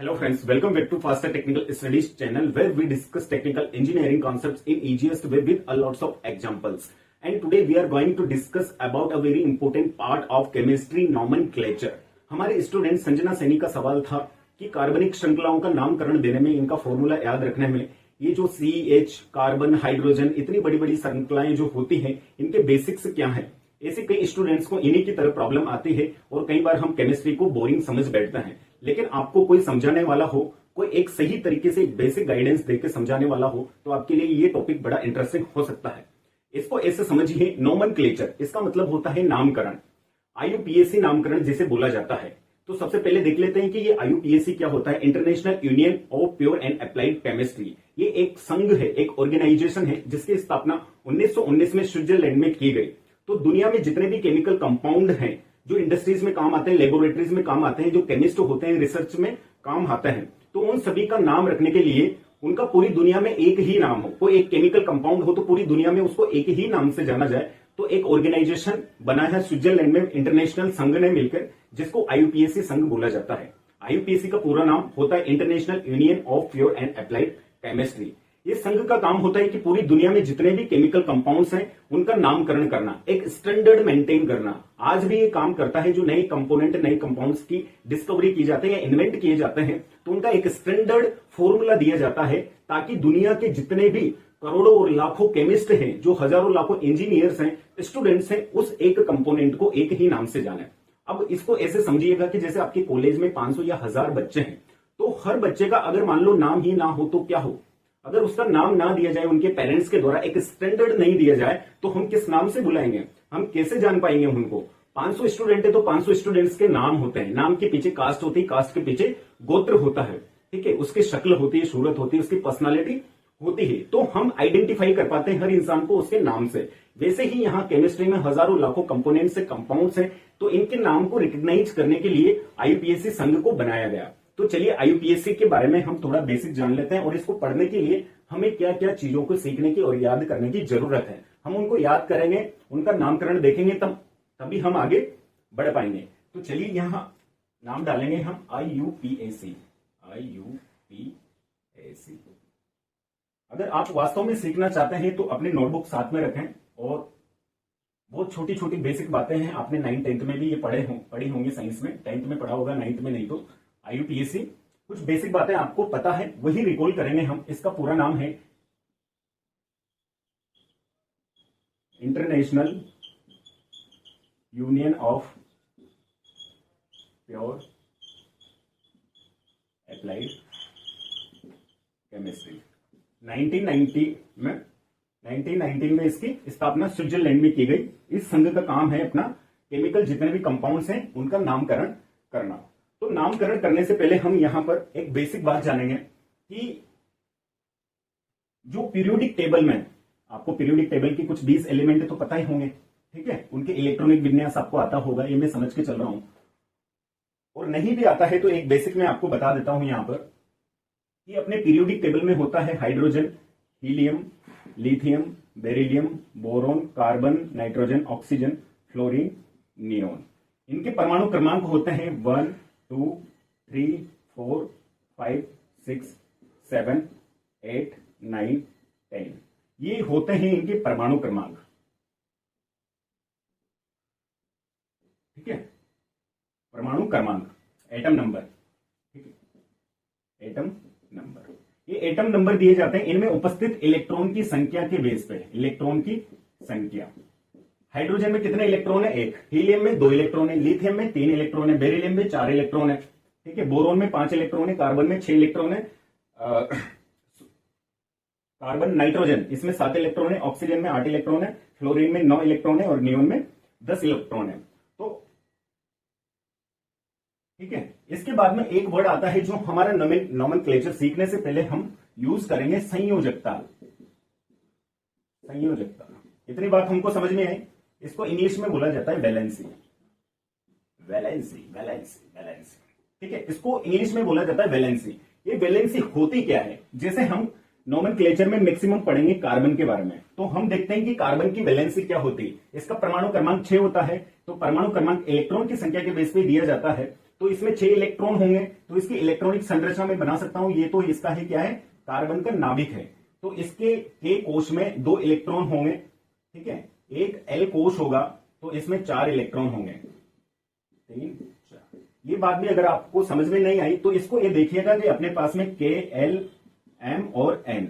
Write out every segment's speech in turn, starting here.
Hello friends, welcome back to Faster Technical Studies channel where we discuss technical engineering concepts in easiest way with a lots of examples. And today we are going to discuss about a very important part of chemistry nomenclature. हमारे student Sanjana Saini का सवाल था कि कार्बनिक श्रृंखलाओं का नामकरण देने में, इनका फॉर्मूला याद रखने में, ये जो CH, कार्बन, हाइड्रोजन, इतनी बड़ी बड़ी श्रृंखलाएं जो होती हैं, इनके बेसिक्स क्या हैं। ऐसे कई स्टूडेंट्स को इन्हीं की तरह प्रॉब्लम आती है और कई बार हम केमिस्ट्री को बोरिंग समझ बैठते हैं। लेकिन आपको कोई समझाने वाला हो, कोई एक सही तरीके से बेसिक गाइडेंस देकर समझाने वाला हो, तो आपके लिए ये टॉपिक बड़ा इंटरेस्टिंग हो सकता है। इसको ऐसे समझिए, नोमेनक्लेचर, इसका मतलब होता है नामकरण। IUPAC नामकरण जिसे बोला जाता है। तो सबसे पहले देख लेते हैं कि ये IUPAC क्या होता है। International union of pure and applied chemistry. ये एक संघ है, एक ऑर्गेनाइजेशन है जिसकी स्थापना 1919 में स्विट्जरलैंड में की गई। तो दुनिया में जितने भी केमिकल कंपाउंड हैं, जो इंडस्ट्रीज में काम आते हैं, लेबोरेटरीज में काम आते हैं, जो केमिस्ट होते हैं, रिसर्च में काम आते हैं, तो उन सभी का नाम रखने के लिए उनका पूरी दुनिया में एक ही नाम हो। कोई एक केमिकल कंपाउंड हो तो पूरी दुनिया में उसको एक ही नाम से जाना जाए। तो एक ऑर्गेनाइजेशन बना है स्विट्जरलैंड में, इंटरनेशनल संघ ने मिलकर, जिसको IUPAC संघ बोला जाता है। IUPAC का पूरा नाम होता है international union of pure and applied chemistry. ये संघ का काम होता है कि पूरी दुनिया में जितने भी केमिकल कंपाउंड्स हैं, उनका नामकरण करना, एक स्टैंडर्ड मेंटेन करना। आज भी ये काम करता है। जो नए कंपोनेंट, नए कंपाउंड्स की डिस्कवरी की जाती है या इन्वेंट किए जाते हैं, तो उनका एक स्टैंडर्ड फॉर्मूला दिया जाता है, ताकि दुनिया के जितने भी करोड़ों और लाखों केमिस्ट हैं, जो हजारों लाखों इंजीनियर्स हैं, स्टूडेंट्स हैं, उस एक कंपोनेंट को एक ही नाम से जाने। अब इसको ऐसे समझिएगा कि जैसे आपके कॉलेज में 500 या 1000 बच्चे हैं, तो हर बच्चे का अगर मान लो नाम ही ना हो तो क्या हो। अगर उसका नाम ना दिया जाए, उनके पेरेंट्स के द्वारा एक स्टैंडर्ड नहीं दिया जाए, तो हम किस नाम से बुलाएंगे, हम कैसे जान पाएंगे उनको। 500 स्टूडेंट है तो 500 स्टूडेंट्स के नाम होते हैं। नाम के पीछे कास्ट होती है, कास्ट के पीछे गोत्र होता है, ठीक है, उसकी शक्ल होती है, सूरत होती है, उसकी पर्सनालिटी होती है। तो हम आइडेंटिफाई कर पाते हैं हर इंसान को उसके नाम से। वैसे ही यहाँ केमिस्ट्री में हजारों लाखों कंपोनेंट्स से कंपाउंड्स हैं, तो इनके नाम को रिकॉग्नाइज करने के लिए IUPAC संघ को बनाया गया। तो चलिए IUPAC के बारे में हम थोड़ा बेसिक जान लेते हैं, और इसको पढ़ने के लिए हमें क्या क्या चीजों को सीखने की और याद करने की जरूरत है। हम उनको याद करेंगे, उनका नामकरण देखेंगे, तभी हम आगे बढ़ पाएंगे। तो चलिए यहां नाम डालेंगे हम IUPAC। अगर आप वास्तव में सीखना चाहते हैं तो अपनी नोटबुक साथ में रखें, और बहुत छोटी छोटी बेसिक बातें हैं, आपने 9th 10th में भी ये पढ़ी होंगी, साइंस में 10th में पढ़ा होगा, 9th में नहीं तो। IUPAC कुछ बेसिक बातें आपको पता है, वही रिकॉल करेंगे हम। इसका पूरा नाम है international union of pure applied chemistry. 1919 में इसकी स्थापना स्विट्जरलैंड में की गई। इस संघ का काम है अपना केमिकल जितने भी कंपाउंड्स हैं, उनका नामकरण करना। तो नामकरण करने से पहले हम यहां पर एक बेसिक बात जानेंगे कि जो पीरियोडिक टेबल में, आपको पीरियोडिक टेबल की कुछ 20 एलिमेंट तो पता ही होंगे, ठीक है, उनके इलेक्ट्रॉनिक विन्यास आपको आता होगा, ये मैं समझ के चल रहा हूं। और नहीं भी आता है तो एक बेसिक में आपको बता देता हूं यहां पर कि अपने पीरियोडिक टेबल में होता है hydrogen, helium, lithium, beryllium, boron, carbon, nitrogen, oxygen, fluorine, neon. इनके परमाणु क्रमांक होते हैं 1 2 3 4 5 6 7 8 9 10। ये होते हैं इनके परमाणु क्रमांक, ठीक है, परमाणु क्रमांक, एटम नंबर, ठीक है, एटम नंबर। ये एटम नंबर दिए जाते हैं इनमें उपस्थित इलेक्ट्रॉन की संख्या के बेस पे, इलेक्ट्रॉन की संख्या। हाइड्रोजन में कितने इलेक्ट्रॉन है? 1। हीलियम में 2 इलेक्ट्रॉन है, लिथियम में 3 इलेक्ट्रॉन है, बेरिलियम में 4 इलेक्ट्रॉन है, ठीक है, बोरोन में 5 इलेक्ट्रॉन है, कार्बन में 6 इलेक्ट्रॉन है, कार्बन नाइट्रोजन इसमें 7 इलेक्ट्रॉन है, ऑक्सीजन में 8 इलेक्ट्रॉन है, फ्लोरीन में 9 इलेक्ट्रॉन है, और नियोन में 10 इलेक्ट्रॉन है। तो ठीक है, इसके बाद में एक वर्ड आता है जो हमारा नोमेनक्लेचर सीखने से पहले हम यूज करेंगे, संयोजकता। संयोजकता, इतनी बात हमको समझ में आई। इसको इंग्लिश में बोला जाता है वैलेंसी। ठीक है, इसको इंग्लिश में बोला जाता है वैलेंसी। ये वैलेंसी होती क्या है? जैसे हम नोमेनक्लेचर में मैक्सिमम पढ़ेंगे कार्बन के बारे में, तो हम देखते हैं कि कार्बन की वैलेंसी क्या होती है। इसका परमाणु क्रमांक 6 होता है। तो परमाणु क्रमांक इलेक्ट्रॉन की संख्या के बेस पे दिया जाता है। तो इसमें 6 इलेक्ट्रॉन होंगे, तो इसकी इलेक्ट्रॉनिक संरचना में बना सकता हूं। ये तो इसका है क्या है, कार्बन का नाभिक है। तो इसके K कोश में 2 इलेक्ट्रॉन होंगे, ठीक है। एक L कोश होगा तो इसमें 4 इलेक्ट्रॉन होंगे, 3 4। ये बात भी अगर आपको समझ में नहीं आई तो इसको ये देखिएगा कि अपने पास में K L M और N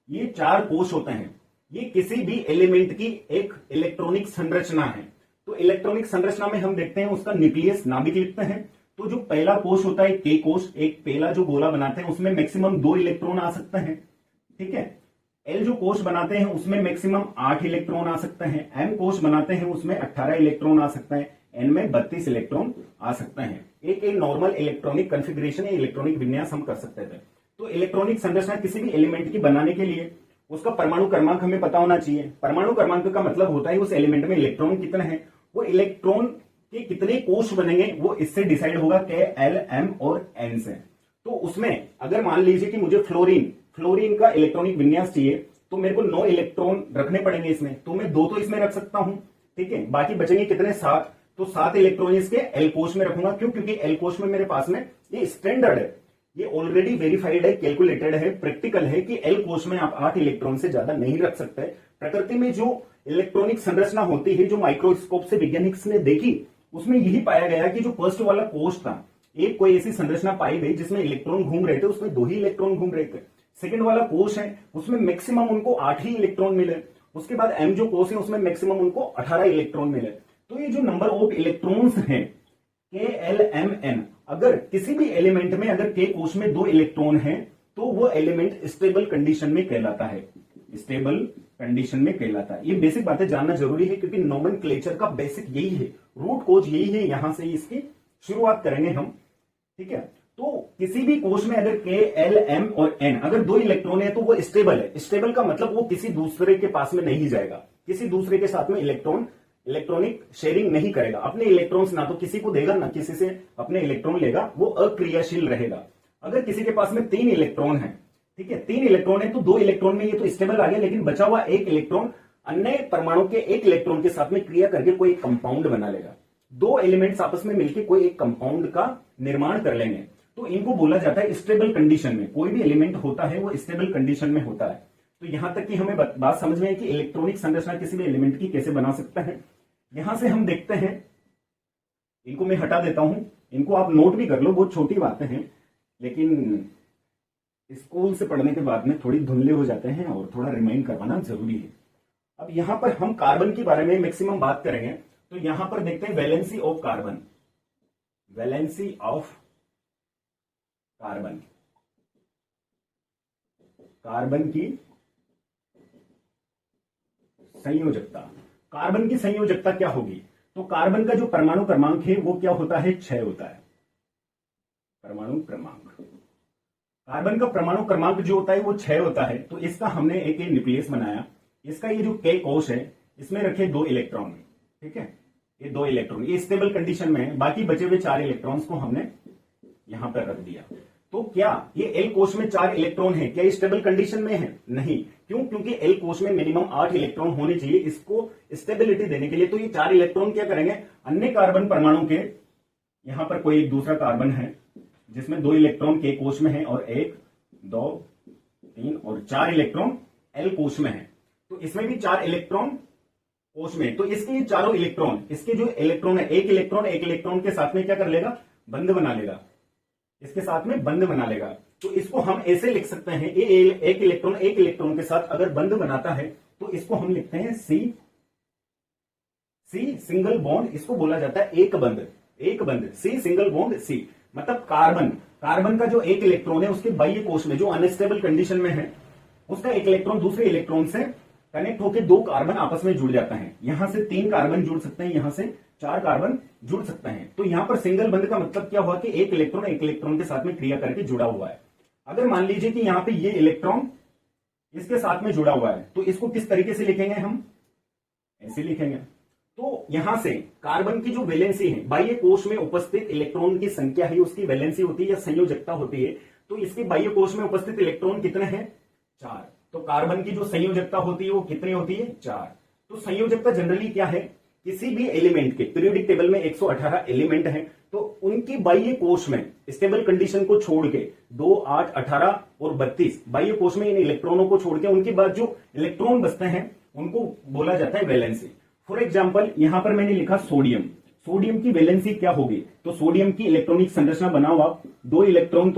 ये 4 कोश होते हैं। ये किसी भी एलिमेंट की एक इलेक्ट्रॉनिक संरचना है। तो इलेक्ट्रॉनिक संरचना में हम देखते हैं उसका न्यूक्लियस नाभिक लिखते हैं। तो जो पहला कोश होता है K कोश, एक पहला जो गोला बनाते हैं उसमें मैक्सिमम 2 इलेक्ट्रॉन आ सकते हैं, ठीक है। L जो कोश बनाते हैं उसमें मैक्सिमम 8 इलेक्ट्रॉन आ सकते हैं। M कोश बनाते हैं उसमें 18 इलेक्ट्रॉन आ सकते हैं। N में 32 इलेक्ट्रॉन आ सकते हैं। एक नॉर्मल इलेक्ट्रॉनिक कॉन्फ़िगरेशन या इलेक्ट्रॉनिक विन्यास हम कर सकते थे। तो इलेक्ट्रॉनिक संरचना किसी भी एलिमेंट की बनाने के लिए उसका परमाणु क्रमांक हमें पता होना चाहिए। परमाणु क्रमांक का मतलब होता है उस एलिमेंट में इलेक्ट्रॉन कितने हैं, वो इलेक्ट्रॉन के कितने कोश बनेंगे वो इससे डिसाइड होगा K L M और N से। तो उसमें अगर मान लीजिए कि मुझे फ्लोरीन का इलेक्ट्रॉनिक विन्यास चाहिए तो मेरे को 9 इलेक्ट्रॉन रखने पड़ेंगे इसमें, तो मैं 2 तो इसमें रख सकता हूं, ठीक है। बाकी बचेंगे कितने, 7। तो 7 इलेक्ट्रॉन इसके L कोश में रखूंगा। क्यों? क्योंकि L कोश में मेरे पास में ये स्टैंडर्ड है, ये ऑलरेडी वेरीफाइड है, कैलकुलेटेड है, प्रैक्टिकल है कि L कोश में आप 8 इलेक्ट्रॉन से ज्यादा नहीं रख सकते। प्रकृति में जो इलेक्ट्रॉनिक संरचना होती है, जो माइक्रोस्कोप से वैज्ञानिक ने देखी, उसमें यही पाया गया कि जो फर्स्ट वाला कोश था, एक कोई ऐसी संरचना पाई गई जिसमें इलेक्ट्रॉन घूम रहे थे, उसमें 2 ही इलेक्ट्रॉन घूम रहे थे। सेकंड वाला कोश है उसमें मैक्सिमम उनको 8 ही इलेक्ट्रॉन मिले। उसके बाद M जो कोश है उसमें मैक्सिमम उनको 18 इलेक्ट्रॉन मिले। तो ये जो नंबर ऑफ इलेक्ट्रॉन्स हैं K L M N, अगर किसी भी एलिमेंट में अगर K कोश में 2 इलेक्ट्रॉन है तो वो एलिमेंट स्टेबल कंडीशन में कहलाता है, स्टेबल कंडीशन में कहलाता है। ये बेसिक बातें जानना जरूरी है क्योंकि नोमेनक्लेचर का बेसिक यही है, रूट कोज यही है, यहां से इसकी शुरुआत करेंगे हम, ठीक है। तो किसी भी कोश में अगर K L M और N अगर 2 इलेक्ट्रॉन है तो वो स्टेबल है। स्टेबल का मतलब वो किसी दूसरे के पास में नहीं जाएगा, किसी दूसरे के साथ में इलेक्ट्रॉनिक शेयरिंग नहीं करेगा। अपने इलेक्ट्रॉन्स ना तो किसी को देगा ना किसी से अपने इलेक्ट्रॉन लेगा, वो अक्रियाशील रहेगा। अगर किसी के पास में 3 इलेक्ट्रॉन है, ठीक है, 3 इलेक्ट्रॉन है तो 2 इलेक्ट्रॉन में ये तो स्टेबल आ गया, लेकिन बचा हुआ 1 इलेक्ट्रॉन अन्य परमाणु के 1 इलेक्ट्रॉन के साथ में क्रिया करके कोई कंपाउंड बना लेगा। 2 एलिमेंट्स आपस में मिलकर कोई एक कंपाउंड का निर्माण कर लेंगे, तो इनको बोला जाता है स्टेबल कंडीशन में। कोई भी एलिमेंट होता है वो स्टेबल कंडीशन में होता है। तो यहां तक कि हमें बात समझ में है कि इलेक्ट्रॉनिक संरचना किसी भी एलिमेंट की कैसे बना सकते हैं। यहां से हम देखते हैं, इनको मैं हटा देता हूं, इनको आप नोट भी कर लो, बहुत छोटी बातें हैं, लेकिन स्कूल से पढ़ने के बाद में थोड़ी धुंधले हो जाते हैं और थोड़ा रिमाइंड करवाना जरूरी है। अब यहां पर हम कार्बन के बारे में मैक्सिमम बात करेंगे, तो यहां पर देखते हैं valency of carbon, valency of carbon, carbon की संयोजकता। कार्बन की संयोजकता क्या होगी? तो कार्बन का जो परमाणु क्रमांक है वो क्या होता है? 6 होता है। परमाणु क्रमांक, कार्बन का परमाणु क्रमांक जो होता है वो 6 होता है। तो इसका हमने एक न्यूक्लियस बनाया, इसका ये जो K कोश है इसमें रखे 2 इलेक्ट्रॉन, ठीक है, ये 2 इलेक्ट्रॉन ये स्टेबल कंडीशन में है, बाकी बचे हुए 4 इलेक्ट्रॉन्स को हमने यहां पर रख दिया। तो क्या ये L कोश में 4 इलेक्ट्रॉन है, क्या ये स्टेबल कंडीशन में है? नहीं। क्यों? क्योंकि L कोश में मिनिमम 8 इलेक्ट्रॉन होने चाहिए इसको स्टेबिलिटी देने के लिए। तो ये 4 इलेक्ट्रॉन क्या करेंगे, अन्य कार्बन परमाणु के, यहां पर कोई दूसरा कार्बन है जिसमें 2 इलेक्ट्रॉन K कोश में है और 1 2 3 और 4 इलेक्ट्रॉन L कोश में है। तो इसमें भी 4 इलेक्ट्रॉन कोश में, तो इसके ये चारों इलेक्ट्रॉन, इसके जो इलेक्ट्रॉन है, एक इलेक्ट्रॉन के साथ में क्या कर लेगा? बंध बना लेगा, इसके साथ में बंध बना लेगा। तो इसको हम ऐसे लिख सकते हैं, एक इलेक्ट्रॉन के साथ अगर बंध बनाता है तो इसको हम लिखते हैं सी सिंगल बॉन्ड, इसको बोला जाता है एक बंध, सी सिंगल बॉन्ड सी। मतलब कार्बन का जो एक इलेक्ट्रॉन है उसके बाह्य कोश में जो अनस्टेबल कंडीशन में है, उसका एक इलेक्ट्रॉन दूसरे इलेक्ट्रॉन से कनेक्ट होकर 2 कार्बन आपस में जुड़ जाता है। यहां से 3 कार्बन जुड़ सकते हैं, यहां से 4 कार्बन जुड़ सकते हैं। तो यहां पर सिंगल बंध का मतलब क्या हुआ कि एक इलेक्ट्रॉन के साथ में क्रिया करके जुड़ा हुआ है। अगर मान लीजिए कि यहां पे ये इलेक्ट्रॉन इसके साथ में जुड़ा हुआ है, तो इसको किस तरीके से लिखेंगे? हम ऐसे लिखेंगे। तो यहां से कार्बन की जो वैलेंसी है, बाह्य कोश में उपस्थित इलेक्ट्रॉन की संख्या है, उसकी वैलेंसी होती है या संयोजकता होती है। तो इसके बाह्य कोश में उपस्थित इलेक्ट्रॉन कितने हैं? 4। तो कार्बन की जो संयोजकता होती है वो कितनी होती है? 4। तो संयोजकता जनरली क्या है किसी भी एलिमेंट के पीरियोडिक टेबल में 118 एलिमेंट हैं, तो उनकी बाह्य कोश में स्टेबल कंडीशन को छोड़ के 2, 8, 18 और 32 बाह्य कोश में इन इलेक्ट्रॉनों को छोड़ के उनके बाद जो इलेक्ट्रॉन बचते हैं उनको बोला जाता है वैलेंसी। फॉर एग्जाम्पल यहां पर मैंने लिखा सोडियम। सोडियम की वैलेंसी क्या होगी? तो सोडियम की इलेक्ट्रॉनिक संरचना बनाओ आप, दो इलेक्ट्रॉन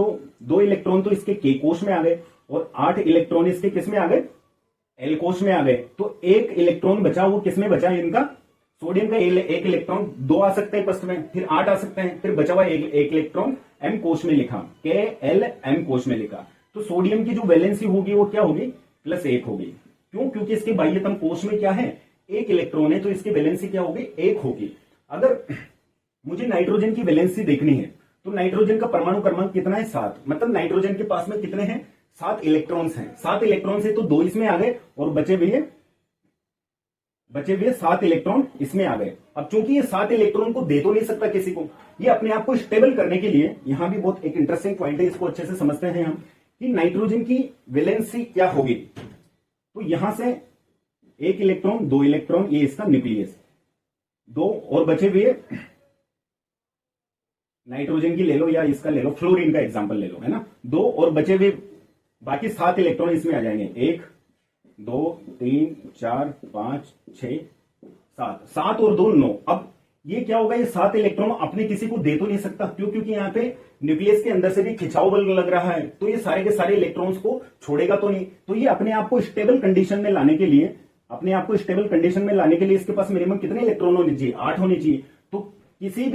तो इसके के कोश में आ गए और 8 इलेक्ट्रॉन इसके किस में आ गए? एल कोश में आ गए। तो एक इलेक्ट्रॉन बचा, वो किसमें बचा? इनका सोडियम का एक इलेक्ट्रॉन, 2 आ सकते हैं फर्स्ट में, फिर 8 आ सकते हैं, फिर बचा हुआ एक इलेक्ट्रॉन एम कोश में लिखा, के एल एम कोश में लिखा। तो सोडियम की जो वैलेंसी होगी वो क्या होगी? +1 होगी। क्यों? क्योंकि इसके बाह्यतम कोश में क्या है? एक इलेक्ट्रॉन है, तो इसकी वैलेंसी क्या होगी? 1 होगी। अगर मुझे नाइट्रोजन की वैलेंसी देखनी है तो नाइट्रोजन का परमाणु क्रमांक कितना है? 7। मतलब नाइट्रोजन के पास में कितने हैं? 7 इलेक्ट्रॉन्स हैं। 7 इलेक्ट्रॉन से तो 2 इसमें आ गए और बचे हुए 7 इलेक्ट्रॉन इसमें आ गए। अब चूंकि ये 7 इलेक्ट्रॉन को दे तो नहीं सकता किसी को, ये अपने आप को स्टेबल करने के लिए, यहां भी बहुत एक इंटरेस्टिंग पॉइंट है, इसको अच्छे से समझते हैं हम कि नाइट्रोजन की वैलेंसी क्या होगी। तो यहां से 1 इलेक्ट्रॉन, 2 इलेक्ट्रॉन, ये इसका न्यूक्लियस, 2 और बचे हुए नाइट्रोजन की ले लो या इसका ले लो, फ्लोरीन का एग्जांपल ले लो, है ना। 2 और बचे हुए बाकी 7 इलेक्ट्रॉन इसमें आ जाएंगे। 1, 2, 3, 4, 5, 6, 7। 7 और 2 9। अब ये क्या होगा? ये 7 इलेक्ट्रॉन अपने किसी को दे तो नहीं सकता। क्यों? क्योंकि यहाँ पे न्यूक्लियस के अंदर से भी खिंचाव बल लग रहा है, तो ये सारे के सारे इलेक्ट्रॉन्स को छोड़ेगा तो नहीं। तो ये अपने आप को स्टेबल कंडीशन में लाने के लिए, इसके पास मिनिमम कितने इलेक्ट्रॉन होने चाहिए? 8 होने चाहिए। तो किसी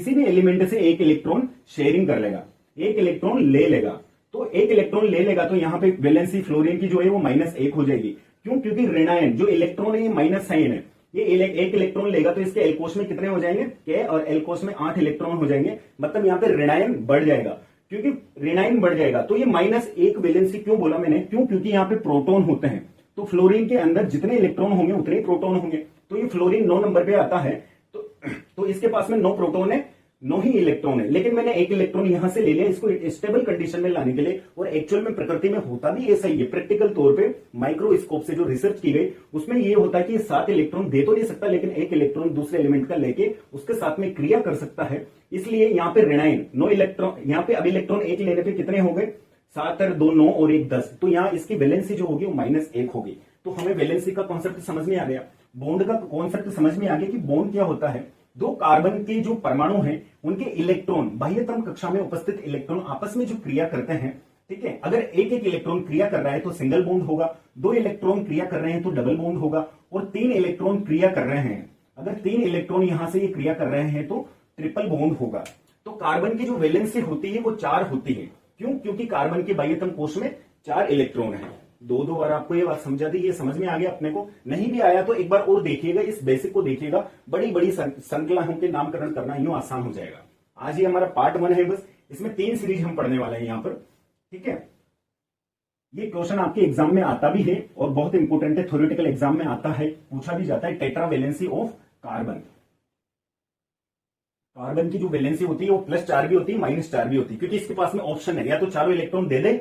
भी एलिमेंट से 1 इलेक्ट्रॉन शेयरिंग कर लेगा, 1 इलेक्ट्रॉन ले लेगा। तो 1 इलेक्ट्रॉन ले लेगा तो यहां पे वैलेंसी फ्लोरीन की जो है वो -1 हो जाएगी। क्यों? क्योंकि ऋणायन जो इलेक्ट्रॉन है ये माइनस साइन है, ये 1 इलेक्ट्रॉन लेगा तो इसके एल कोश में कितने हो जाएंगे? के और एल कोश में 8 इलेक्ट्रॉन हो जाएंगे। मतलब यहां पे ऋणायन बढ़ जाएगा। क्योंकि ऋणायन बढ़ जाएगा तो ये -1 वैलेंसी क्यों बोला मैंने? क्यों? क्योंकि यहां पे प्रोटॉन होते हैं, तो फ्लोरीन के अंदर जितने इलेक्ट्रॉन होंगे उतने ही प्रोटॉन होंगे। तो ये फ्लोरीन 9 नंबर पे आता है, तो इसके पास में 9 प्रोटॉन है, 9 ही इलेक्ट्रॉन है। लेकिन मैंने 1 इलेक्ट्रॉन यहां से ले लिया इसको स्टेबल कंडीशन में लाने के लिए। और एक्चुअल में प्रकृति में होता भी ऐसा ही है। प्रैक्टिकल तौर पे माइक्रोस्कोप से जो रिसर्च की गई उसमें ये होता है कि 7 इलेक्ट्रॉन दे तो नहीं सकता, लेकिन 1 इलेक्ट्रॉन दूसरे एलिमेंट का लेके उसके साथ में क्रिया कर सकता है। इसलिए यहाँ पे ऋणायन 9 इलेक्ट्रॉन, यहाँ पे अब इलेक्ट्रॉन 1 लेने पे कितने हो गए? 7 और 2 9 और 1 10। तो यहाँ इसकी वैलेंसी जो होगी वो -1 होगी। तो हमें वैलेंसी का कॉन्सेप्ट समझ में आ गया, बॉन्ड का कॉन्सेप्ट समझ में आ गया कि बॉन्ड क्या होता है। 2 कार्बन के जो परमाणु हैं उनके इलेक्ट्रॉन, बाह्यतम कक्षा में उपस्थित इलेक्ट्रॉन आपस में जो क्रिया करते हैं, ठीक है। अगर एक इलेक्ट्रॉन क्रिया कर रहा है तो सिंगल बॉन्ड होगा, 2 इलेक्ट्रॉन क्रिया कर रहे हैं तो डबल बॉन्ड होगा, और 3 इलेक्ट्रॉन क्रिया कर रहे हैं, अगर 3 इलेक्ट्रॉन यहां से ये क्रिया कर रहे हैं तो ट्रिपल बॉन्ड होगा। तो कार्बन की जो वैलेंसी होती है वो 4 होती है। क्यों? क्योंकि कार्बन के बाह्यतम कोश में 4 इलेक्ट्रॉन है। 2 बार आपको ये बात समझा दी, ये समझ में आ गया अपने को। नहीं भी आया तो एक बार और देखिएगा, इस बेसिक को देखिएगा। बड़ी बड़ी श्रृंखलाओं के नामकरण करना यूं आसान हो जाएगा। आज ये हमारा पार्ट 1 है, बस इसमें 3 सीरीज हम पढ़ने वाले हैं यहाँ पर, ठीक है। ये क्वेश्चन आपके एग्जाम में आता भी है और बहुत इंपॉर्टेंट है, थ्योरेटिकल एग्जाम में आता है, पूछा भी जाता है। Tetra valency of carbon. Carbon की जो वैलेंसी होती है वो +4 भी होती है, -4 भी होती है, क्योंकि इसके पास में ऑप्शन है, या तो चारों इलेक्ट्रॉन दे दे।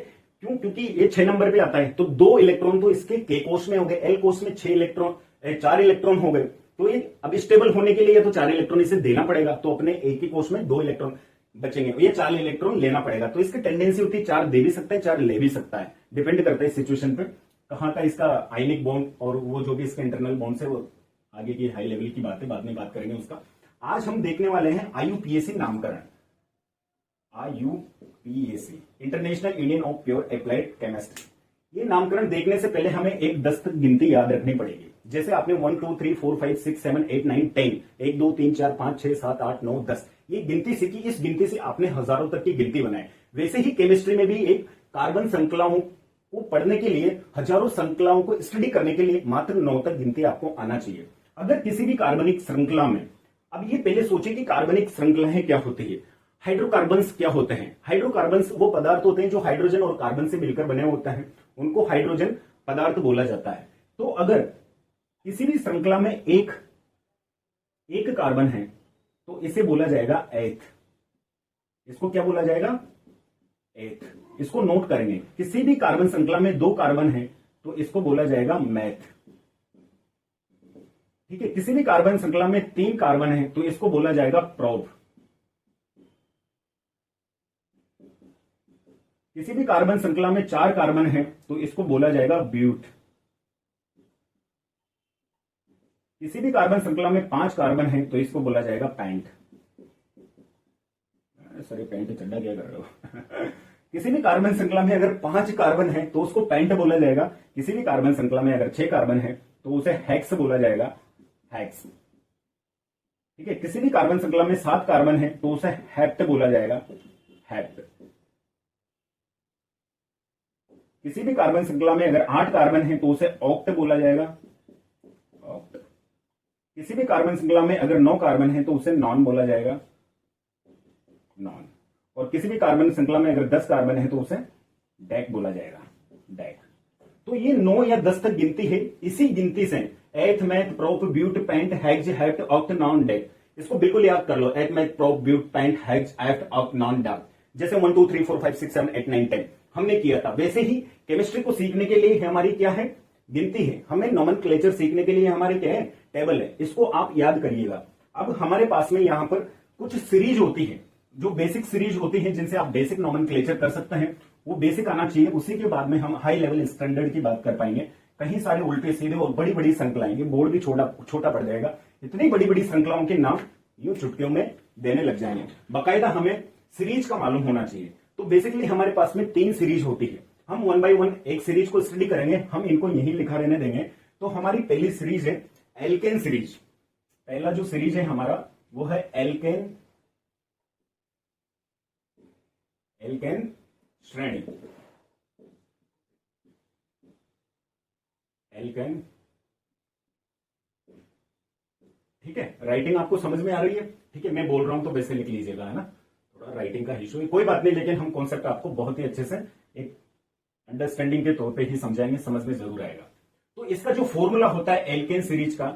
क्यों? क्योंकि ये 6 नंबर पे आता है, तो 2 इलेक्ट्रॉन तो इसके के कोश में हो गए, एल कोश में 4 इलेक्ट्रॉन हो गए। तो ये अब स्टेबल होने के लिए या तो 4 इलेक्ट्रॉन इसे देना पड़ेगा, तो अपने एक ही कोश में 2 इलेक्ट्रॉन बचेंगे, ये 4 इलेक्ट्रॉन लेना पड़ेगा। तो इसकी टेंडेंसी होती है 4 दे भी सकता है, 4 ले भी सकता है, डिपेंड करता है सिचुएशन पे, कहाँ का इसका आयनिक बॉन्ड और वो जो भी इसका इंटरनल बॉन्ड है, वो आगे की हाई लेवल की बात है, बाद में बात करेंगे उसका। आज हम देखने वाले हैं IUPAC नामकरण। IUPAC, international union of pure applied chemistry. ये नामकरण देखने से पहले हमें 1 10 तक गिनती याद रखनी पड़ेगी। जैसे आपने 1 2 3 4 5 6 7 8 9 10, 1 2 3 4 5 6 7 8 9 10, ये गिनती सीखी। इस गिनती से आपने हजारों तक की गिनती बनाई। वैसे ही केमिस्ट्री में भी एक कार्बन श्रृंखलाओं को पढ़ने के लिए, हजारों श्रृंखलाओं को स्टडी करने के लिए मात्र 9 तक गिनती आपको आना चाहिए। अगर किसी भी कार्बनिक श्रृंखला में, अब ये पहले सोचिए कि कार्बनिक श्रृंखलाएं क्या होती है, हाइड्रोकार्बन्स क्या होते हैं। हाइड्रोकार्बन्स वो पदार्थ होते हैं जो हाइड्रोजन और कार्बन से मिलकर बने होते हैं, उनको हाइड्रोजन पदार्थ बोला जाता है। तो अगर किसी भी श्रृंखला में एक कार्बन है तो इसे बोला जाएगा एथ। इसको क्या बोला जाएगा? एथ। इसको नोट करेंगे, किसी भी कार्बन श्रृंखला में 2 कार्बन है तो इसको बोला जाएगा मैथ। ठीक है, किसी भी कार्बन श्रृंखला में 3 कार्बन है तो इसको बोला जाएगा प्रोप। किसी भी कार्बन श्रृंखला में 4 कार्बन है तो इसको बोला जाएगा ब्यूट। किसी भी कार्बन श्रृंखला में 5 कार्बन है तो इसको बोला जाएगा पैंट। सॉरी, पैंट चड्डा क्या कर रहे हो किसी भी कार्बन श्रृंखला में अगर 5 कार्बन है तो उसको पैंट बोला जाएगा। किसी भी कार्बन श्रृंखला में अगर 6 कार्बन है तो उसे हेक्स बोला जाएगा, हेक्स। ठीक है, किसी भी कार्बन श्रृंखला में 7 कार्बन है तो उसे हेप्ट बोला जाएगा, हेप्ट। किसी भी कार्बन श्रृंखला में अगर 8 कार्बन है तो उसे ऑक्ट बोला जाएगा, ऑक्ट। किसी भी कार्बन श्रृंखला में अगर 9 कार्बन है तो उसे नॉन बोला जाएगा, नॉन। और किसी भी कार्बन श्रृंखला में अगर 10 कार्बन है तो उसे डेक बोला जाएगा, डेक। तो ये 9 या 10 तक गिनती है। इसी गिनती से eth, meth, prop, but, pent, hex, hept, oct, non, dec, इसको बिल्कुल याद कर लो। Eth, meth, prop, but, pent, hex, hept, oct, non, dec. जैसे 1 2 3 4 5 6 7 8 9 10 हमने किया था, वैसे ही केमिस्ट्री को सीखने के लिए हमारी क्या है, गिनती है। हमें नोमेनक्लेचर सीखने के लिए हमारी क्या है, टेबल है। इसको आप याद करिएगा। अब हमारे पास में यहां पर कुछ सीरीज होती है, जो बेसिक सीरीज होती है, जिनसे आप बेसिक नोमेनक्लेचर कर सकते हैं। वो बेसिक आना चाहिए, उसी के बाद में हम हाई लेवल स्टैंडर्ड की बात कर पाएंगे। कहीं सारे उल्टे सीधे और बड़ी बड़ी श्रृंखलाएं, बोर्ड भी छोटा पड़ जाएगा। इतनी बड़ी बड़ी श्रृंखलाओं के नाम यूं चुटकियों में देने लग जाएंगे। बाकायदा हमें सीरीज का मालूम होना चाहिए। तो बेसिकली हमारे पास में 3 सीरीज होती है। हम 1 बाय 1 एक सीरीज को स्टडी करेंगे। हम इनको यही लिखा रहने देंगे। तो हमारी पहली सीरीज है एल्केन सीरीज। पहला जो सीरीज है हमारा वो है एल्केन, एल्केन श्रेणी, एल्केन। ठीक है, राइटिंग आपको समझ में आ रही है? ठीक है, मैं बोल रहा हूं तो वैसे लिख लीजिएगा, है ना। थोड़ा राइटिंग का इशू है, कोई बात नहीं, लेकिन हम कॉन्सेप्ट आपको बहुत ही अच्छे से एक अंडरस्टैंडिंग के तौर पे ही समझाएंगे, समझ में जरूर आएगा। तो इसका जो फॉर्मूला होता है एल्केन सीरीज का,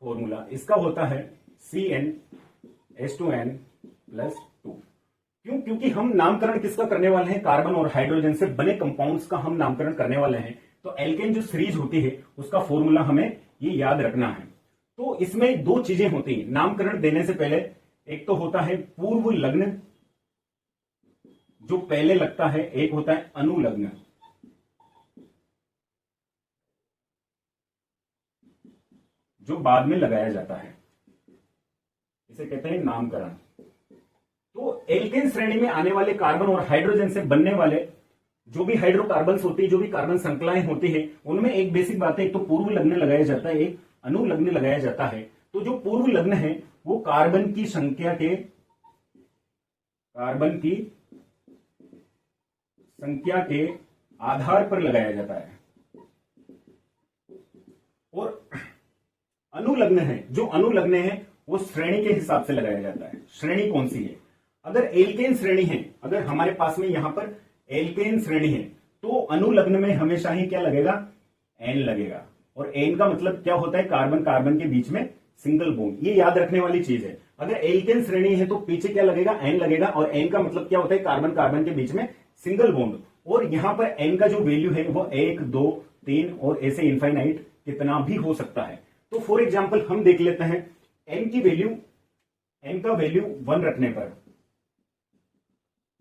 फॉर्मूला इसका होता है CnH2n+2। क्यों? क्योंकि हम नामकरण किसका करने वाले हैं, कार्बन और हाइड्रोजन से बने कंपाउंड्स का हम नामकरण करने वाले हैं। तो एल्केन जो सीरीज होती है उसका फॉर्मूला हमें ये याद रखना है। तो इसमें 2 चीजें होती हैं नामकरण देने से पहले। एक तो होता है पूर्व लग्न, जो पहले लगता है। एक होता है अनुलग्न, जो बाद में लगाया जाता है। इसे कहते हैं नामकरण। तो एल्केन श्रेणी में आने वाले कार्बन और हाइड्रोजन से बनने वाले जो भी हाइड्रोकार्बन्स होती है, जो भी कार्बन श्रृंखलाएं होती है, उनमें एक बेसिक बात है, एक तो पूर्व लग्न लगाया जाता है, एक अनुलग्न लगाया जाता है। तो जो पूर्व लग्न है वो कार्बन की संख्या के आधार पर लगाया जाता है। और अनुलग्न है, जो अनुलग्न है वो श्रेणी के हिसाब से लगाया जाता है। श्रेणी कौन सी है? अगर एल्केन श्रेणी है, अगर हमारे पास में यहां पर एल्केन श्रेणी है, तो अनुलग्न में हमेशा ही क्या लगेगा, एन लगेगा। और एन का मतलब क्या होता है, कार्बन कार्बन के बीच में सिंगल बॉन्ड। ये याद रखने वाली चीज है। अगर एल्केन श्रेणी है तो पीछे क्या लगेगा, एन लगेगा। और एन का मतलब क्या होता है, कार्बन कार्बन के बीच में सिंगल बॉन्ड। और यहां पर एन का जो वैल्यू है वो 1 2 3 और ऐसे इनफाइनाइट कितना भी हो सकता है। तो फॉर एग्जाम्पल हम देख लेते हैं एन का वैल्यू 1 रखने पर,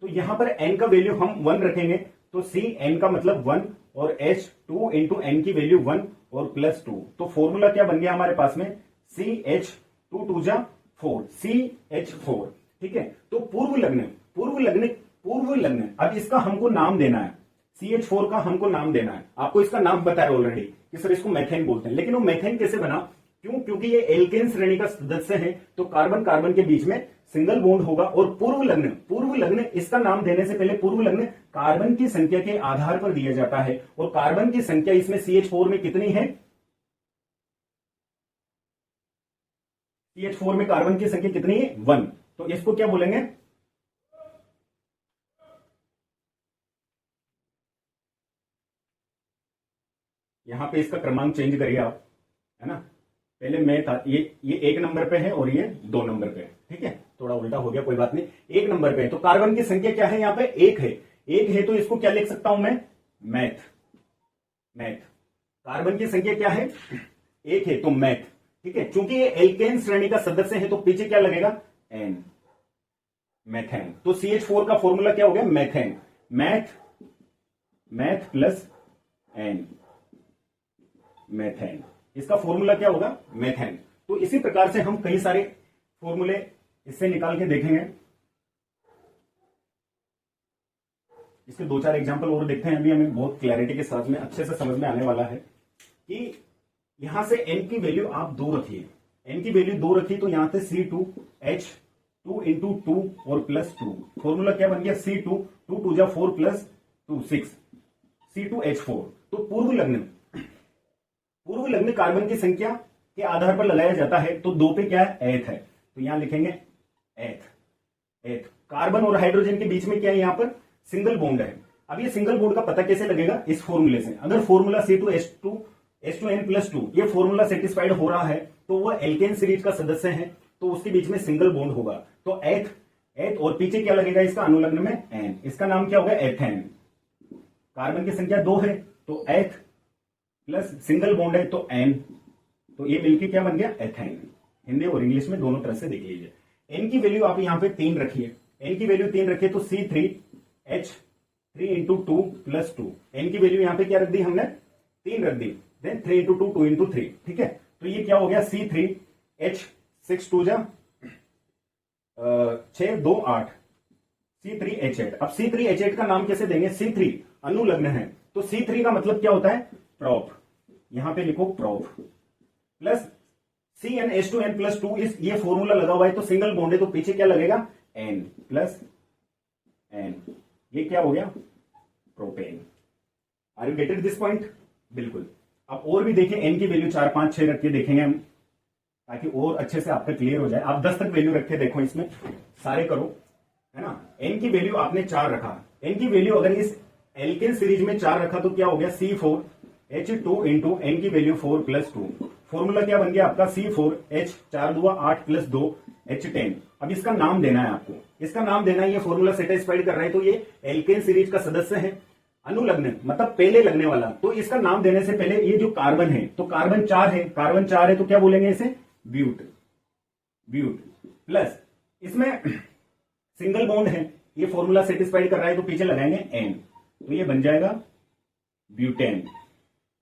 तो यहां पर n का वैल्यू हम 1 रखेंगे तो C n का मतलब 1 और H 2 इंटू एन की वैल्यू 1 और +2। तो फॉर्मूला क्या बन गया हमारे पास में, CH2 2 जा 4, CH4। ठीक है, तो पूर्व लग्न। अब इसका हमको नाम देना है, CH4 का हमको नाम देना है। आपको इसका नाम बताया ऑलरेडी कि सर इसको मेथेन बोलते हैं। लेकिन वो मेथेन कैसे बना, क्यों? क्योंकि ये एल्केन श्रेणी का सदस्य है, तो कार्बन कार्बन के बीच में सिंगल बॉन्ड होगा। और पूर्व लग्न इसका नाम देने से पहले पूर्व लग्न कार्बन की संख्या के आधार पर दिया जाता है। और कार्बन की संख्या इसमें CH4 में कितनी है, CH4 में कार्बन की संख्या कितनी है, 1। तो इसको क्या बोलेंगे, यहां पे इसका क्रमांक चेंज करिए आप, है ना। पहले मैं था, ये 1 नंबर पे है और ये 2 नंबर पे है। ठीक है, थोड़ा उल्टा हो गया, कोई बात नहीं। 1 नंबर पे है तो कार्बन की संख्या क्या है, यहां पे 1 है। 1 है तो इसको क्या लिख सकता हूं मैं, मैथ। कार्बन की संख्या क्या है, एक है तो मैथ, ठीक है, चूंकि ये एल्केन श्रेणी का सदस्य है तो पीछे क्या लगेगा, एन, मैथेन। तो CH4 का फॉर्मूला क्या हो गया, methane, meth plus ane, methane, इसका फॉर्मूला क्या होगा, मैथेन। तो इसी प्रकार से हम कई सारे फॉर्मूले इससे निकाल के देखेंगे। इसके 2-4 एग्जांपल और देखते हैं, अभी हमें बहुत क्लैरिटी के साथ में अच्छे से समझ में आने वाला है कि यहां से n की वैल्यू आप 2 रखिए, n की वैल्यू 2 रखिए तो यहां से C2H2 इंटू 2 और प्लस 2, फॉर्मूला क्या बन गया, C2 2 2 जा 4 प्लस 2 6, C2H4। तो पूर्व लग्न कार्बन की संख्या के आधार पर लगाया जाता है, तो 2 पे क्या है, एथ है, तो यहां लिखेंगे एथ। कार्बन और हाइड्रोजन के बीच में क्या है, यहां पर सिंगल बॉन्ड है। अब ये सिंगल बॉन्ड का पता कैसे लगेगा, इस फॉर्मूले से। अगर फॉर्मूला C2H2N+2 ये फॉर्मूला सेटिस्फाइड हो रहा है तो वह एल्केन सीरीज का सदस्य है, तो उसके बीच में सिंगल बॉन्ड होगा, तो एथ और पीछे क्या लगेगा इसका अनुलग्न में एन, इसका नाम क्या होगा, एथेन। कार्बन की संख्या 2 है तो एथ प्लस सिंगल बॉन्ड है तो एन, तो ये मिलके क्या बन गया, एथेन। हिंदी और इंग्लिश में दोनों तरह से देख लीजिए। एन की वैल्यू आप यहां पे 3 रखिए, एन की वैल्यू 3 रखिए तो C3H3 इंटू 2 प्लस 2, एन की वैल्यू यहां पे क्या रख दी हमने, 3 रख दी, देन 3 इंटू 2 2 इंटू 3, ठीक है। तो ये क्या हो गया, C3H6 2 जा 6 2 8, C3H8। अब C3H8 का नाम कैसे देंगे, C3 अनुलग्न है तो C3 का मतलब क्या होता है, प्रॉप, यहां पे लिखो प्रॉप, प्लस CnH2n+2, इस ये फॉर्मूला लगा हुआ है तो सिंगल बॉन्ड है तो पीछे क्या लगेगा, N प्लस N, ये क्या हो गया, propane. Are you getting this point, बिल्कुल। अब और भी देखें, N की वैल्यू 4 5 6 रख के देखेंगे हम, ताकि और अच्छे से आपका क्लियर हो जाए। आप 10 तक वैल्यू रख के देखो, इसमें सारे करो, है ना। N की वैल्यू आपने 4 रखा, N की वैल्यू अगर इस एल्केन सीरीज में 4 रखा तो क्या हो गया, C4H2 इंटू N की वैल्यू 4 प्लस 2, फॉर्मूला क्या बन गया आपका, C4H 4 2 8 प्लस 2 H10। अब इसका नाम देना है आपको, इसका नाम देना है, ये फॉर्मूला सेटिस्फाइड कर रहा है तो ये एल्केन सीरीज का सदस्य है, अनुलग्न मतलब पहले लगने वाला, तो इसका नाम देने से पहले ये जो कार्बन है, तो कार्बन 4 है, तो क्या बोलेंगे इसे, ब्यूट प्लस इसमें सिंगल बॉन्ड है, ये फॉर्मूला सेटिस्फाइड कर रहा है तो पीछे लगाएंगे एन, तो ये बन जाएगा ब्यूटेन,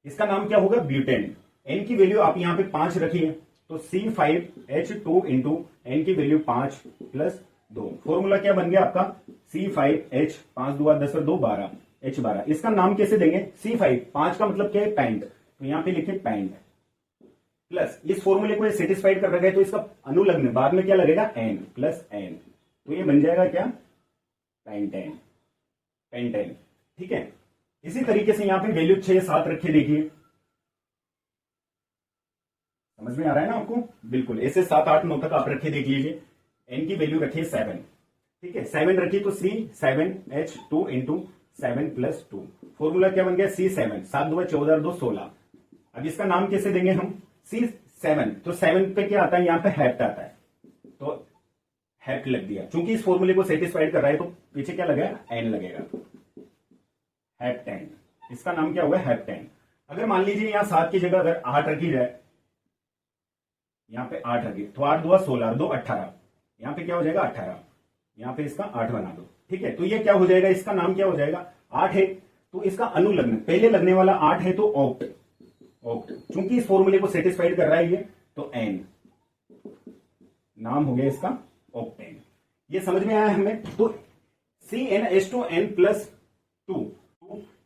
इसका नाम क्या होगा, ब्यूटेन। एन की वैल्यू आप यहां पे 5 रखिए तो C5H2 इंटू एन की वैल्यू 5 प्लस 2, फॉर्मूला क्या बन गया आपका, C5H 5 2 10 2 12 H12। इसका नाम कैसे देंगे, C5, 5 का मतलब क्या है, पैंट, तो यहां पे लिखे पैंट, प्लस इस फॉर्मूले को सेटिस्फाइड कर रखा है तो इसका अनुलग्न बाद में क्या लगेगा, N प्लस N, तो ये बन जाएगा क्या, पेंटेन, ठीक है। इसी तरीके से यहां पे वैल्यू 6 7 रखे, देखिए समझ में आ रहा है ना आपको, बिल्कुल ऐसे 7 8 9 तक आप रखे, देख लीजिए। N की वैल्यू रखिए 7, ठीक है, 7 रखिए तो C7H2 इंटू 7 प्लस 2, फॉर्मूला क्या बन गया, C7 7 2 14 2 16। अब इसका नाम कैसे देंगे हम, C7, तो 7 पे क्या आता है, यहां पे हेप्ट आता है, तो हेप्ट लग दिया, चूंकि इस फॉर्मूले को सेटिस्फाइड कर रहा है तो पीछे क्या लगेगा, N लगेगा, हेप्टेन, इसका नाम क्या होगा, हेप्टेन। अगर मान लीजिए यहां 7 की जगह अगर 8 रखी जाए, यहां पे 8 रखी तो 8 2 16 2 18, यहां पे क्या हो जाएगा 18, यहां पे इसका 8 बना दो, ठीक है। तो ये क्या हो जाएगा, इसका नाम क्या हो जाएगा, 8 है तो इसका अनुलग्न पहले लगने वाला 8 है तो ऑक्ट, चूंकि इस फॉर्मूले को सेटिस्फाइड कर रहा है ये तो N, नाम हो गया इसका ऑक्टेन। ये समझ में आया हमें। तो CnH2n+2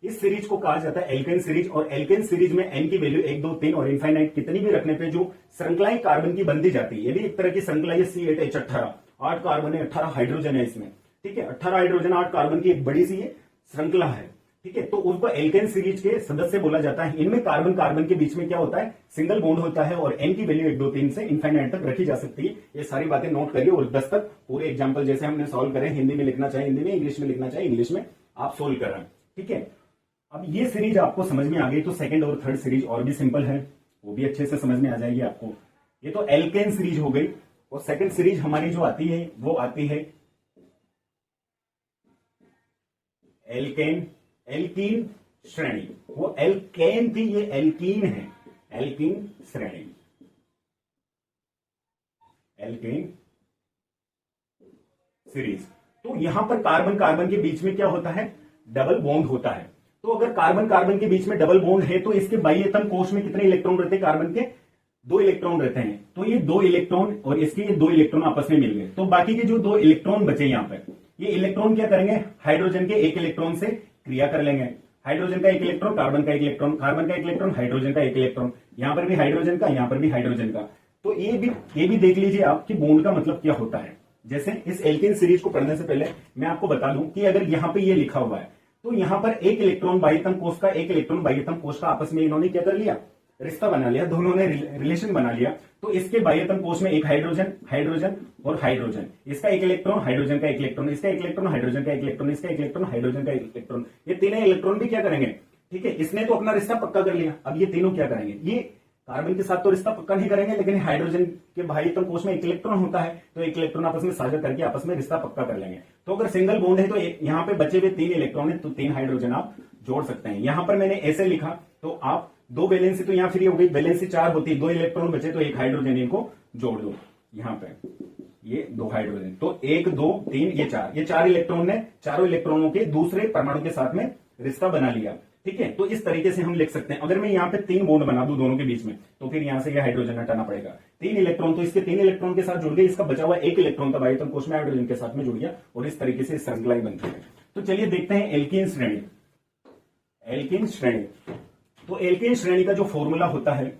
इस सीरीज को कहा जाता है एल्केन सीरीज, और एल्केन सीरीज में N की वैल्यू 1 2 3 और इनफाइनाइट कितनी भी रखने पे जो श्रृंखलाएं कार्बन की बनती जाती है, यदि एक तरह की श्रृंखला है C8H18, 8 कार्बन है 18 हाइड्रोजन है इसमें, ठीक है, 18 हाइड्रोजन 8 कार्बन की एक बड़ी सी श्रृंखला है, ठीक है, तो उनको एल्केन सीरीज के सदस्य बोला जाता है। इनमें कार्बन कार्बन के बीच में क्या होता है, सिंगल बॉन्ड होता है, और N की वैल्यू 1 2 3 से इनफाइनाइट तक रखी जा सकती है। ये सारी बातें नोट करिए, और 10 तक पूरे एग्जाम्पल जैसे हमने सॉल्व करें, हिंदी में लिखना चाहे हिंदी में, इंग्लिश में लिखना चाहे इंग्लिश में, आप सोल्व कर रहे हैं, ठीक है। अब ये सीरीज आपको समझ में आ गई तो सेकंड और थर्ड सीरीज और भी सिंपल है, वो भी अच्छे से समझ में आ जाएगी आपको। ये तो एल्केन सीरीज हो गई, और सेकंड सीरीज हमारी जो आती है वो आती है एल्कीन श्रेणी। वो एल्केन थी, ये एल्कीन है, एल्कीन श्रेणी, एल्कीन सीरीज। तो यहां पर कार्बन कार्बन के बीच में क्या होता है, डबल बॉन्ड होता है। तो अगर कार्बन कार्बन के बीच में डबल बॉन्ड है तो इसके बाह्यतम कोश में कितने इलेक्ट्रॉन रहते हैं, कार्बन के 2 इलेक्ट्रॉन रहते हैं। तो ये 2 इलेक्ट्रॉन और इसके ये 2 इलेक्ट्रॉन आपस में मिल गए। तो बाकी के जो 2 इलेक्ट्रॉन बचे यहां पर, ये इलेक्ट्रॉन क्या करेंगे, हाइड्रोजन के 1 इलेक्ट्रॉन से क्रिया कर लेंगे। हाइड्रोजन का 1 इलेक्ट्रॉन, कार्बन का 1 इलेक्ट्रॉन, कार्बन का 1 इलेक्ट्रॉन, हाइड्रोजन का 1 इलेक्ट्रॉन, यहां पर भी हाइड्रोजन का, यहां पर भी हाइड्रोजन का। तो ये भी देख लीजिए आप कि बॉन्ड का मतलब क्या होता है। जैसे इस एल्केन सीरीज को पढ़ने से पहले मैं आपको बता दूं कि अगर यहां पे ये लिखा हुआ है तो यहां पर 1 इलेक्ट्रॉन बाह्यतम कोश का, 1 इलेक्ट्रॉन बाह्यतम कोश का आपस में इन्होंने क्या कर लिया, रिश्ता बना लिया, दोनों ने रिलेशन बना लिया। तो इसके बाह्यतम कोश में एक हाइड्रोजन, हाइड्रोजन और हाइड्रोजन, इसका 1 इलेक्ट्रॉन, हाइड्रोजन का 1 इलेक्ट्रॉन, इसका 1 इलेक्ट्रॉन, हाइड्रोजन का 1 इलेक्ट्रॉन, इसका 1 इलेक्ट्रॉन, हाइड्रोजन का 1 इलेक्ट्रॉन, ये तीनों इलेक्ट्रॉन भी क्या करेंगे, ठीक है। इसने तो अपना रिश्ता पक्का कर लिया। अब ये तीनों क्या करेंगे, ये कार्बन के साथ तो रिश्ता पक्का नहीं करेंगे, लेकिन हाइड्रोजन के बाह्यतम कोश में 1 इलेक्ट्रॉन होता है, तो 1 इलेक्ट्रॉन आपस में साझा करके आपस में रिश्ता पक्का कर लेंगे। तो अगर सिंगल बॉन्ड है तो यहाँ पे बचे हुए 3 इलेक्ट्रॉन है, तो 3 हाइड्रोजन आप जोड़ सकते हैं। यहां पर मैंने ऐसे लिखा, तो आप 2 वैलेंसी तो यहां फ्री हो गई, वैलेंसी 4 होती, 2 इलेक्ट्रॉन बचे तो 1 हाइड्रोजन इनको जोड़ दो। यहां पे ये 2 हाइड्रोजन, तो 1 2 3 ये 4, ये 4 इलेक्ट्रॉन ने चारों इलेक्ट्रॉनों के दूसरे परमाणु के साथ में रिश्ता बना लिया, ठीक है। तो इस तरीके से हम लिख सकते हैं। अगर मैं यहाँ पे 3 बॉन्ड बना दूं दोनों के बीच में, तो फिर यहां से ये हाइड्रोजन हटाना पड़ेगा। 3 इलेक्ट्रॉन, तो इसके 3 इलेक्ट्रॉन के साथ जुड़ गए, इसका बचा हुआ 1 इलेक्ट्रॉन का बाह्यतम कोश में हाइड्रोजन के साथ में जुड़ गया, और इस तरीके से श्रृंखलाएं बनती है। तो चलिए देखते हैं एल्कीन श्रेणी। एल्कीन श्रेणी, तो एल्कीन श्रेणी का जो फॉर्मूला होता है,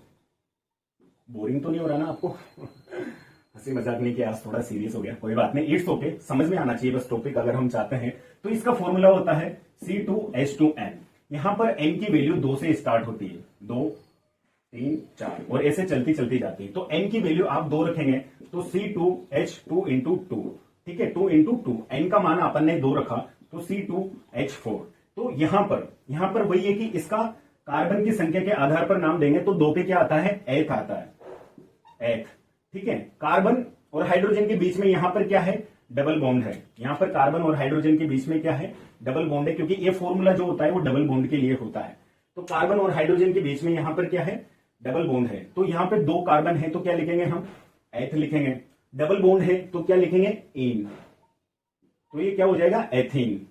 बोरिंग तो नहीं हो रहा ना आपको? हंसी मजाक नहीं किया, आज थोड़ा सीरियस हो गया, कोई बात नहीं, इट्स ओके, समझ में आना चाहिए बस टॉपिक अगर हम चाहते हैं। तो इसका फॉर्मूला होता है C2H2N। यहां पर N की वैल्यू 2 से स्टार्ट होती है, 2 3 4 और ऐसे चलती चलती जाती है। तो N की वैल्यू आप 2 रखेंगे, तो C2H2 इंटू 2, ठीक है, 2 इंटू 2, N का मान अपन ने 2 रखा, तो C2H4। तो यहां पर वही है कि इसका कार्बन की संख्या के आधार पर नाम देंगे, तो 2 पे क्या आता है, एथ आता है, एथ, ठीक है। कार्बन और हाइड्रोजन के बीच में यहां पर क्या है, डबल बॉन्ड है। यहां पर कार्बन और हाइड्रोजन के बीच में क्या है, डबल बॉन्ड है, क्योंकि ये फॉर्मूला जो होता है वो डबल बॉन्ड के लिए होता है। तो कार्बन और हाइड्रोजन के बीच में यहां पर क्या है, डबल बॉन्ड है। तो यहां पर 2 कार्बन है, तो क्या लिखेंगे हम, एथ लिखेंगे। डबल बॉन्ड है तो क्या लिखेंगे, एन, तो ये क्या हो जाएगा, एथीन।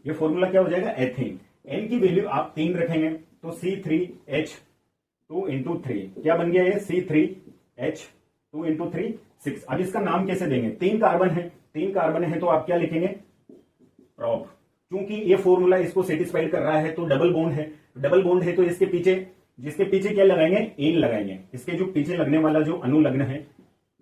ये फॉर्मूला क्या हो जाएगा, एथीन। एन की वैल्यू आप 3 रखेंगे, तो C3H2 इंटू 3 क्या बन गया, ये C3H2 इंटू 3 6। अब इसका नाम कैसे देंगे, 3 कार्बन है तो आप क्या लिखेंगे, प्रोप। क्योंकि ये फॉर्मूला इसको सेटिस्फाइड कर रहा है, तो डबल बॉन्ड है तो इसके पीछे, जिसके पीछे क्या लगाएंगे, एन लगाएंगे। इसके जो पीछे लगने वाला जो अनुलग्न है,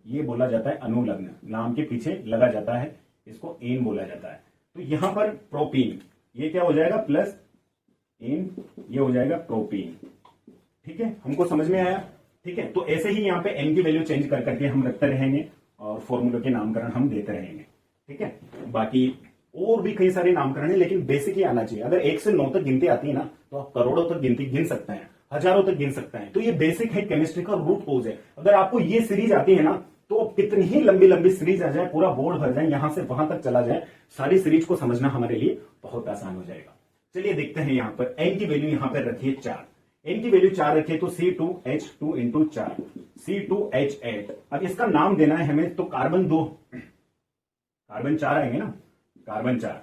ये बोला जाता है अनुलग्न, नाम के पीछे लगा जाता है, इसको एन बोला जाता है। तो यहां पर प्रोपीन, ये क्या हो जाएगा, प्लस एन, ये हो जाएगा प्रोपीन, ठीक है, हमको समझ में आया, ठीक है। तो ऐसे ही यहाँ पे एन की वैल्यू चेंज कर करके हम रखते रहेंगे और फॉर्मूले के नामकरण हम देते रहेंगे, ठीक है। बाकी और भी कई सारे नामकरण है, लेकिन बेसिक ही आना चाहिए। अगर 1 से 9 तक गिनती आती है ना, तो आप करोड़ों तक गिनती गिन सकते हैं, हजारों तक गिन सकते हैं। तो ये बेसिक है, केमिस्ट्री का रूट कोर्स है। अगर आपको ये सीरीज आती है ना, तो कितनी ही लंबी लंबी सीरीज आ जाए, पूरा बोर्ड भर जाए, यहां से वहां तक चला जाए, सारी सीरीज को समझना हमारे लिए बहुत आसान हो जाएगा। चलिए देखते हैं, यहां पर एन की वैल्यू यहां पर रखिए 4, एन की वैल्यू 4 रखिए, तो C2H2 इंटू 4, C2H8। अब इसका नाम देना है हमें, तो कार्बन 2, कार्बन 4 आएंगे ना, कार्बन 4,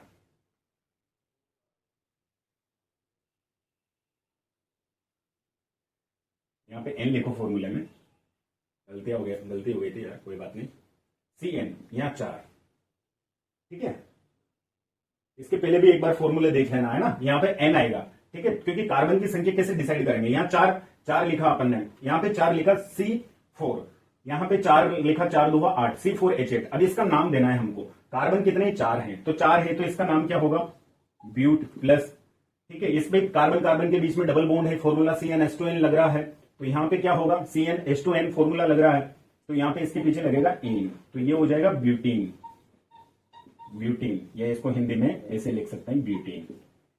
यहां पे एन लिखो फॉर्मूले में, गलती हो गई थी यार, कोई बात नहीं। CN यहां 4, ठीक है। इसके पहले भी एक बार फॉर्मूले देख लेना है ना, यहां पे एन आएगा, ठीक है, क्योंकि कार्बन की संख्या कैसे डिसाइड करेंगे, यहां 4 लिखा अपन ने, यहां पे 4 लिखा C4, यहां पे 4 लिखा, 4 2 8, C4H8। अब इसका नाम देना है हमको, कार्बन कितने, 4 हैं, तो 4 है तो इसका नाम क्या होगा, ब्यूट प्लस, ठीक है। इसमें कार्बन के बीच में डबल बॉन्ड है, फॉर्मूला CnH2n लग रहा है, तो यहां पे क्या होगा, CnH2n फॉर्मूला लग रहा है, तो यहां पे इसके पीछे लगेगा एन, तो ये हो जाएगा ब्यूटीन, या इसको हिंदी में ऐसे लिख सकते हैं, ब्यूटीन,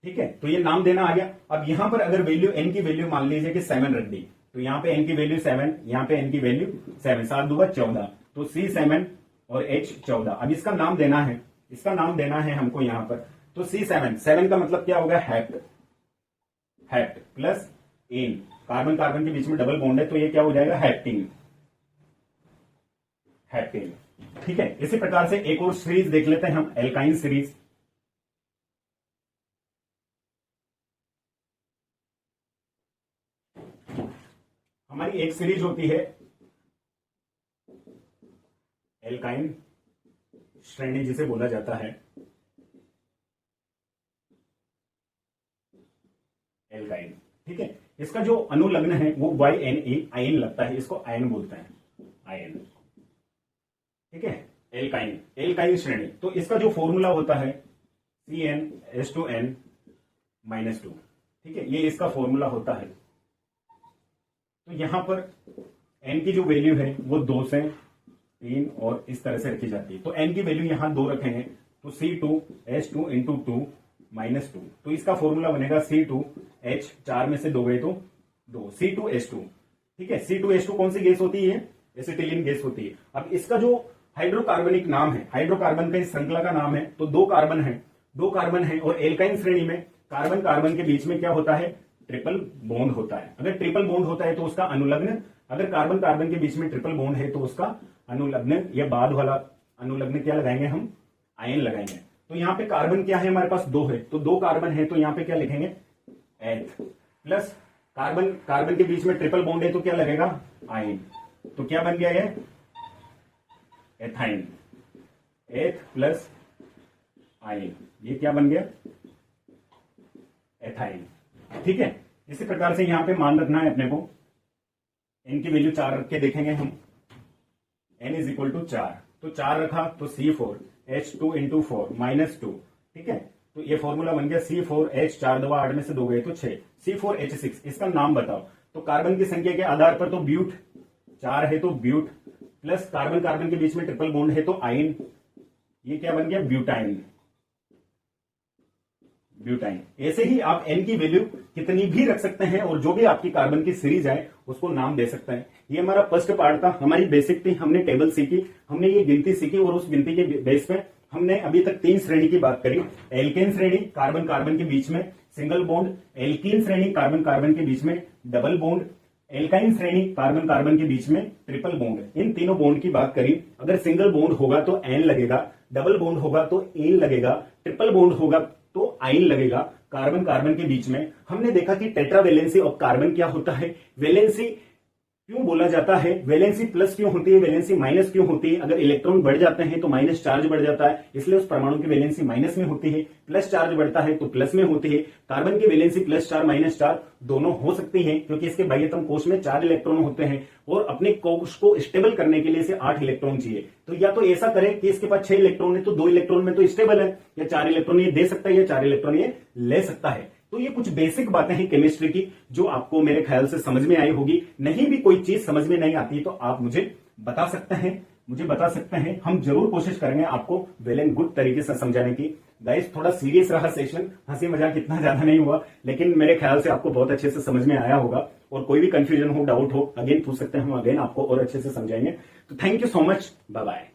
ठीक है। तो ये नाम देना आ गया। अब यहां पर अगर वैल्यू एन की वैल्यू मान लीजिए कि 7 रख दी, तो यहां पे एन की वैल्यू 7, यहां पे एन की वैल्यू 7, 7 2 14, तो C7 और H14। अब इसका नाम देना है हमको यहां पर, तो C7 का मतलब क्या होगा, hept plus ane, carbon carbon के बीच में डबल बॉन्ड है तो ये क्या हो जाएगा, हेप्टेन। हेप्टेन, ठीक है। इसी प्रकार से एक और सीरीज देख लेते हैं हम, एल्काइन सीरीज। हमारी एक सीरीज होती है एल्काइन श्रेणी जिसे बोला जाता है एल्काइन, ठीक है। इसका जो अनुलग्न है वो YNA आयन लगता है, इसको आयन बोलते हैं, आयन, ठीक है। एल्काइन, एल्काइन श्रेणी, तो इसका जो फॉर्मूला होता है CnH2n -2, ठीक है, ये इसका फॉर्मूला होता है। तो यहां पर n की जो वैल्यू है वो 2 से 3 और इस तरह से रखी जाती है। तो n की वैल्यू यहां 2 रखेंगे तो C2H2 × 2 -2, तो इसका फॉर्मूला बनेगा C2H, 4 में से 2 गए तो 2, C2H2, ठीक है। C2H2 कौन सी गैस होती है, एसिटिलीन गैस होती है। अब इसका जो हाइड्रोकार्बनिक नाम है, हाइड्रोकार्बन का इस श्रृंखला का नाम है, तो 2 कार्बन है और एल्काइन श्रेणी में कार्बन कार्बन के बीच में क्या होता है, ट्रिपल बॉन्ड होता है। अगर ट्रिपल बॉन्ड होता है तो उसका अनुलग्न, अगर कार्बन कार्बन के बीच में ट्रिपल बॉन्ड है तो उसका अनुलग्न या बाद वाला अनुलग्न क्या लगाएंगे हम, आयन लगाएंगे। तो यहाँ पे कार्बन क्या है, हमारे पास 2 है, तो 2 कार्बन है तो यहाँ पे क्या लिखेंगे, एथ, प्लस कार्बन कार्बन के बीच में ट्रिपल बॉन्ड है तो क्या लगेगा, आयन। तो क्या बन गया ये, एथाइन, एथ प्लस आयन, ये क्या बन गया, एथाइन, ठीक है। इसी प्रकार से यहां पे मान रखना है अपने को, n की वैल्यू 4 रख के देखेंगे हम, n = 4, तो 4 रखा तो C4H2 × 4 -2, ठीक है। तो ये फॉर्मूला बन गया C4H, 4 2 8 में से 2 गए तो 6, C4H6। इसका नाम बताओ, तो कार्बन की संख्या के आधार पर तो ब्यूट 4 है तो ब्यूट, प्लस कार्बन कार्बन के बीच में ट्रिपल बॉन्ड है तो आयन, ये क्या बन गया, ब्यूटाइन, ब्यूटाइन। ऐसे ही आप n की वैल्यू कितनी भी रख सकते हैं और जो भी आपकी कार्बन की सीरीज है उसको नाम दे सकते हैं। ये हमारा फर्स्ट पार्ट था, हमारी बेसिक थी, हमने टेबल सीखी, हमने ये गिनती सीखी और उस गिनती के बेस पे हमने अभी तक 3 श्रेणी की बात करी। एल्केन श्रेणी, कार्बन कार्बन के बीच में सिंगल बॉन्ड, एल्कीन श्रेणी, कार्बन कार्बन के बीच में डबल बॉन्ड, एल्काइन श्रेणी, कार्बन कार्बन के बीच में ट्रिपल बॉन्ड। इन तीनों बॉन्ड की बात करी। अगर सिंगल बॉन्ड होगा तो एन लगेगा, डबल बॉन्ड होगा तो एन लगेगा, ट्रिपल बॉन्ड होगा तो आयन लगेगा। कार्बन कार्बन के बीच में हमने देखा कि टेट्रावेलेंसी ऑफ कार्बन क्या होता है, वैलेंसी क्यों बोला जाता है, वैलेंसी प्लस क्यों होती है, वैलेंसी माइनस क्यों होती है। अगर इलेक्ट्रॉन बढ़ जाते हैं तो माइनस चार्ज बढ़ जाता है, इसलिए उस परमाणु की वैलेंसी माइनस में होती है। प्लस चार्ज बढ़ता है तो प्लस में होती है। कार्बन की वैलेंसी प्लस चार माइनस चार दोनों हो सकती है, क्योंकि इसके बाह्यतम कोश में 4 इलेक्ट्रॉन होते हैं और अपने कोश को स्टेबल करने के लिए इसे 8 इलेक्ट्रॉन चाहिए। तो या तो ऐसा करें कि इसके पास 6 इलेक्ट्रॉन है तो 2 इलेक्ट्रॉन में तो स्टेबल है, या 4 इलेक्ट्रॉन ये दे सकता है या 4 इलेक्ट्रॉन ये ले सकता है। तो ये कुछ बेसिक बातें हैं केमिस्ट्री की जो आपको मेरे ख्याल से समझ में आई होगी। नहीं भी कोई चीज समझ में नहीं आती तो आप मुझे बता सकते हैं, हम जरूर कोशिश करेंगे आपको वेल एंड गुड तरीके से समझाने की। गाइस थोड़ा सीरियस रहा सेशन, हंसी मजाक इतना ज्यादा नहीं हुआ, लेकिन मेरे ख्याल से आपको बहुत अच्छे से समझ में आया होगा। और कोई भी कंफ्यूजन हो, डाउट हो, अगेन पूछ सकते हैं, हम अगेन आपको और अच्छे से समझाएंगे। तो thank you so much, bye bye.